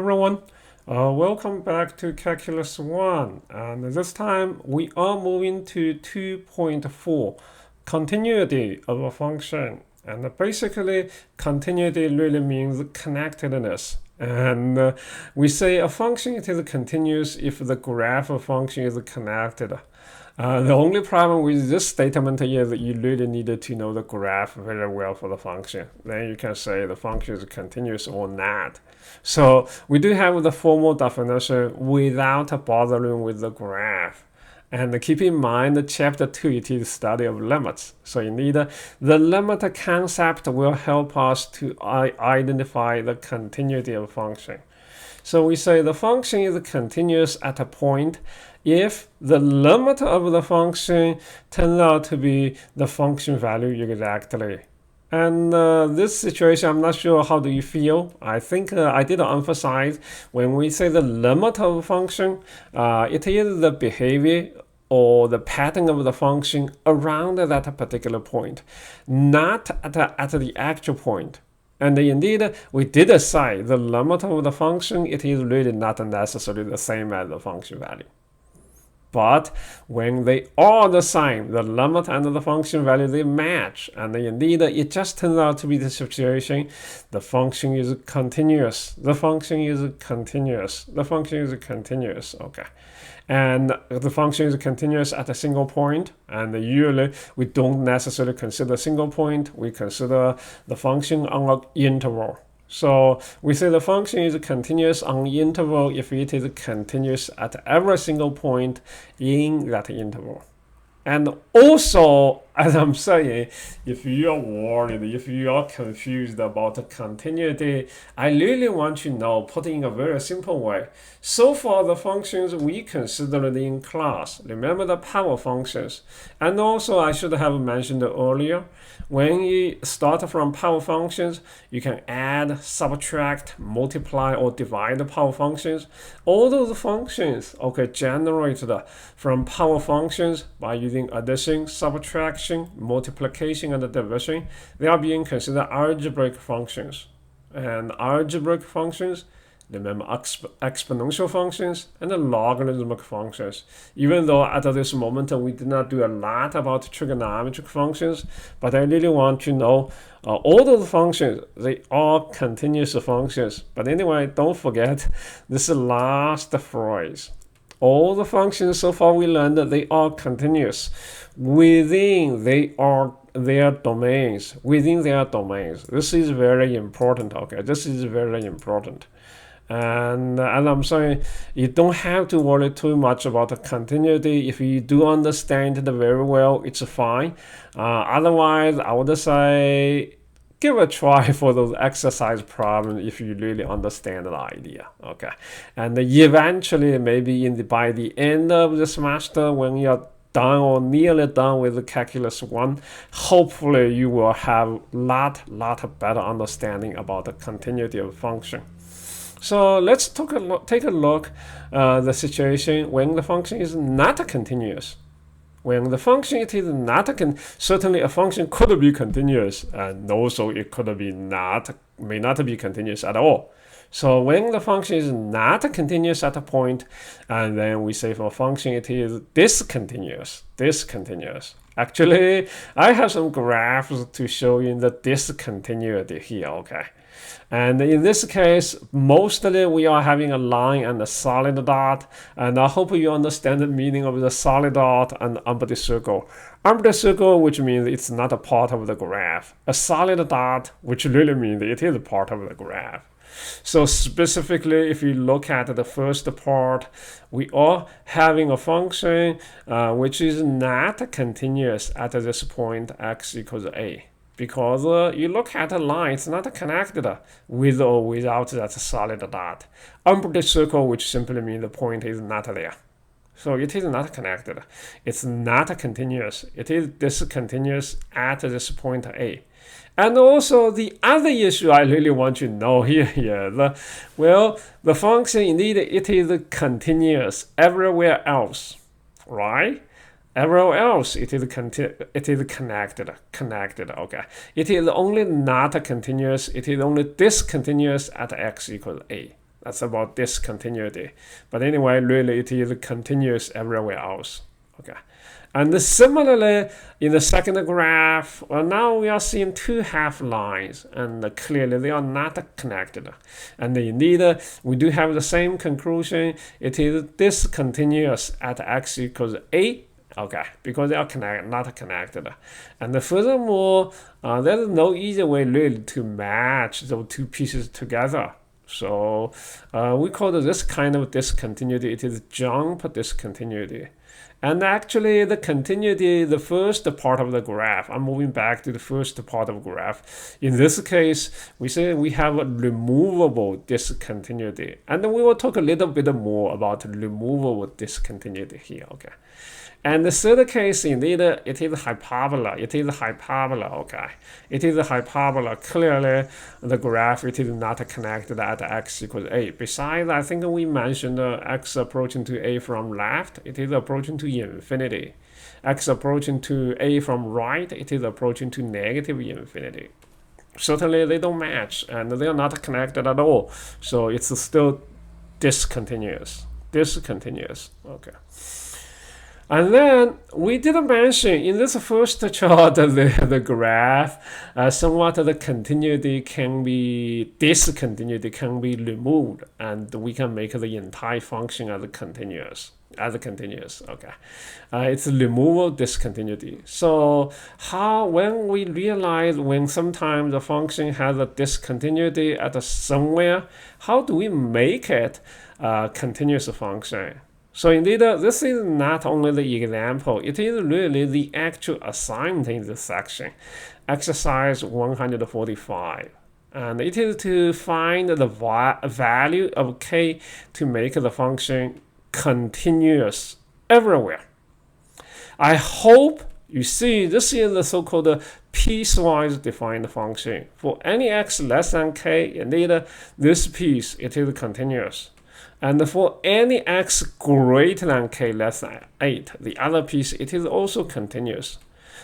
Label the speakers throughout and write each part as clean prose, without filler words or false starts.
Speaker 1: Everyone, welcome back to Calculus 1, and this time we are moving to 2.4, continuity of a function. And basically, continuity really means connectedness. And we say a function is continuous if the graph of function is connected. The only problem with this statement is that you really needed to know the graph very well for the function. Then you can say the function is continuous or not. So we do have the formal definition without bothering with the graph. And keep in mind, chapter 2, it is study of limits. So indeed, the limit concept will help us to identify the continuity of a function. So we say the function is continuous at a point if the limit of the function turns out to be the function value exactly. And this situation, I'm not sure how do you feel. I think I did emphasize when we say the limit of a function, it is the behavior or the pattern of the function around that particular point, not at the actual point. And indeed, we did say the limit of the function, it is really not necessarily the same as the function value. But when they are the same, the limit and the function value, they match. And indeed, it just turns out to be the situation. The function is continuous. The function is continuous. The function is continuous. Okay. And the function is continuous at a single point. And usually, we don't necessarily consider a single point. We consider the function on an interval. So we say the function is continuous on interval if it is continuous at every single point in that interval. And also, as I'm saying, if you are worried, if you are confused about the continuity, I really want you to know, put in a very simple way. So far, the functions we considered in class, remember the power functions. And also, I should have mentioned earlier, when you start from power functions, you can add, subtract, multiply, or divide the power functions. All those functions, okay, generated from power functions by using addition, subtraction, multiplication, and division, they are being considered algebraic functions. And algebraic functions, remember exponential functions and logarithmic functions. Even though at this moment we did not do a lot about trigonometric functions, but I really want to know all those functions, they are continuous functions. But anyway, don't forget this last phrase. All the functions so far we learned that they are continuous within their domains. Within their domains. This is very important. Okay, this is very important. And as I'm saying, you don't have to worry too much about the continuity. If you do understand it very well, it's fine. Otherwise, I would say give a try for those exercise problems if you really understand the idea. Okay, and eventually, maybe by the end of the semester, when you're done or nearly done with Calculus 1, hopefully you will have lot better understanding about the continuity of function. So let's take a look the situation when the function is not continuous. When the function it is not certainly a function could be continuous, and also it could be may not be continuous at all. So when the function is not continuous at a point, and then we say for a function it is discontinuous. Actually, I have some graphs to show you the discontinuity here, okay? And in this case, mostly we are having a line and a solid dot. And I hope you understand the meaning of the solid dot and empty circle. Empty circle, which means it's not a part of the graph. A solid dot, which really means it is a part of the graph. So specifically, if you look at the first part, we are having a function which is not continuous at this point x equals a. Because you look at a line, it's not connected with or without that solid dot. Empty circle, which simply means the point is not there. So it is not connected. It's not continuous. It is discontinuous at this point A. And also the other issue I really want you to know here is, well, the function indeed it is continuous everywhere else, right? Everywhere else, it is connected. Okay, it is only not continuous. It is only discontinuous at x equals a. That's about discontinuity. But anyway, really it is continuous everywhere else. Okay. And similarly, in the second graph, well, now we are seeing two half lines, and clearly they are not connected. And indeed, we do have the same conclusion. It is discontinuous at x equals a. Okay, because they are not connected. And furthermore, there's no easy way really to match those two pieces together. So we call this kind of discontinuity, it is jump discontinuity. And actually the continuity, the first part of the graph, I'm moving back to the first part of the graph. In this case, we say we have a removable discontinuity. And we will talk a little bit more about removable discontinuity here, okay? And the third case, indeed, it is hyperbola. It is hyperbola, okay? It is a hyperbola. Clearly, the graph, it is not connected at x equals a. Besides, I think we mentioned x approaching to a from left, it is approaching to infinity. X approaching to a from right, it is approaching to negative infinity. Certainly, they don't match, and they are not connected at all. So it's still discontinuous. Discontinuous, okay. And then we didn't mention in this first chart the graph, somewhat the continuity can be, discontinuity can be removed, and we can make the entire function as continuous. Okay. It's removal discontinuity. So when we realize when sometimes the function has a discontinuity at somewhere, how do we make it a continuous function? So indeed, this is not only the example, it is really the actual assignment in this section, exercise 145. And it is to find the value of k to make the function continuous everywhere. I hope you see this is the so-called piecewise defined function. For any x less than k, indeed, this piece, it is continuous. And for any x greater than k less than 8, the other piece, it is also continuous.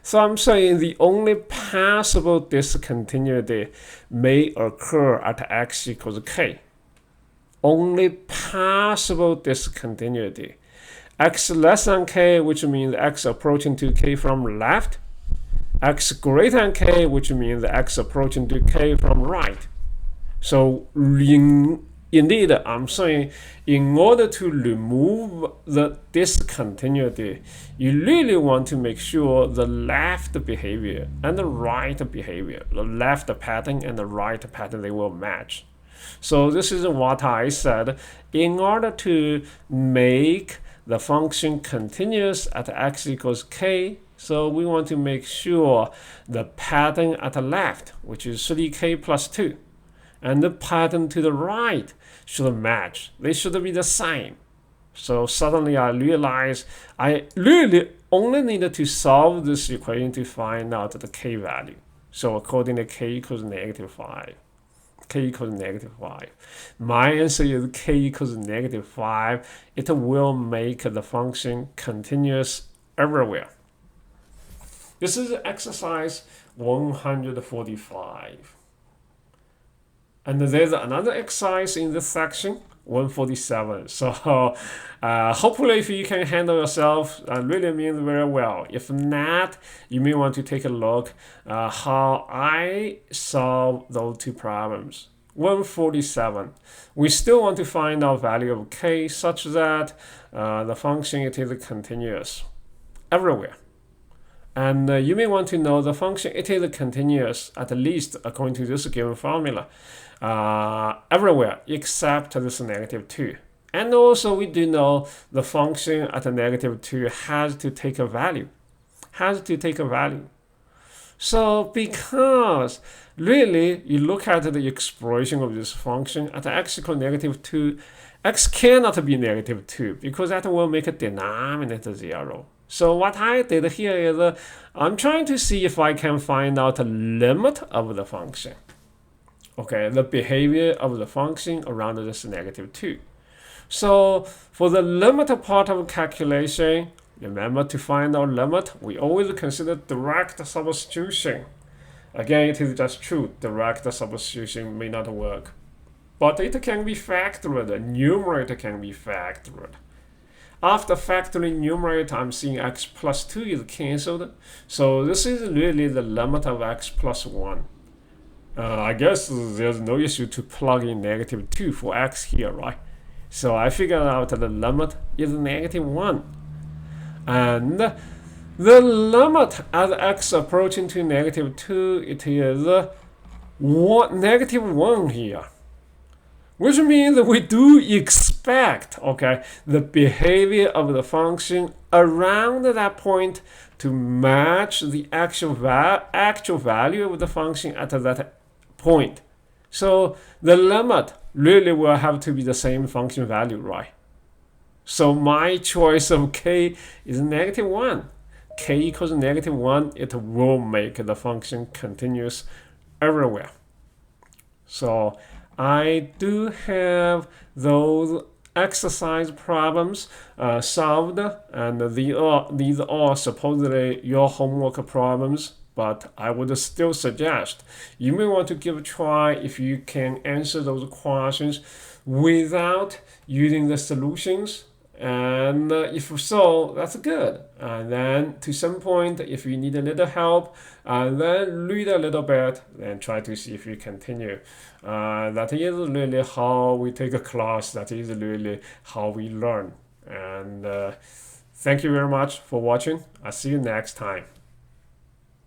Speaker 1: So I'm saying the only possible discontinuity may occur at x equals k. Only possible discontinuity. X less than k, which means x approaching to k from left. X greater than k, which means x approaching to k from right. So indeed, I'm saying in order to remove the discontinuity, you really want to make sure the left behavior and the right behavior, the left pattern and the right pattern, they will match. So this is what I said. In order to make the function continuous at x equals k, so we want to make sure the pattern at the left, which is 3k plus 2, and the pattern to the right should match. They should be the same. So suddenly I realized I really only needed to solve this equation to find out the k value. So accordingly, k equals -5. K equals -5. My answer is k equals -5. It will make the function continuous everywhere. This is exercise 145. And there's another exercise in this section, 147. So hopefully if you can handle yourself, really means very well. If not, you may want to take a look how I solve those two problems. 147. We still want to find out value of k such that the function, it is continuous everywhere. And you may want to know the function, it is continuous, at least according to this given formula, everywhere except this -2. And also we do know the function at -2 has to take a value. So because really you look at the expression of this function at x equals -2, x cannot be -2 because that will make a denominator 0. So what I did here is I'm trying to see if I can find out the limit of the function. Okay, the behavior of the function around this -2. So for the limit part of calculation, remember to find our limit, we always consider direct substitution. Again, it is just true, direct substitution may not work. but it can be factored. Numerator can be factored. After factoring numerator, I'm seeing x plus 2 is cancelled. So this is really the limit of x plus 1. I guess there's no issue to plug in negative 2 for x here, right? So I figured out the limit is negative 1. And the limit as x approaching to negative 2, it is negative 1 here. Which means we do expect, okay, the behavior of the function around that point to match the actual value of the function at that point. So the limit really will have to be the same function value, right? So my choice of k is negative 1. K equals negative 1, it will make the function continuous everywhere. So I do have those exercise problems solved, and these are supposedly your homework problems, but I would still suggest you may want to give a try if you can answer those questions without using the solutions. And if so, that's good. And then to some point, if you need a little help, then read a little bit, then try to see if you continue. That is really how we take a class. That is really how we learn. And thank you very much for watching. I'll see you next time.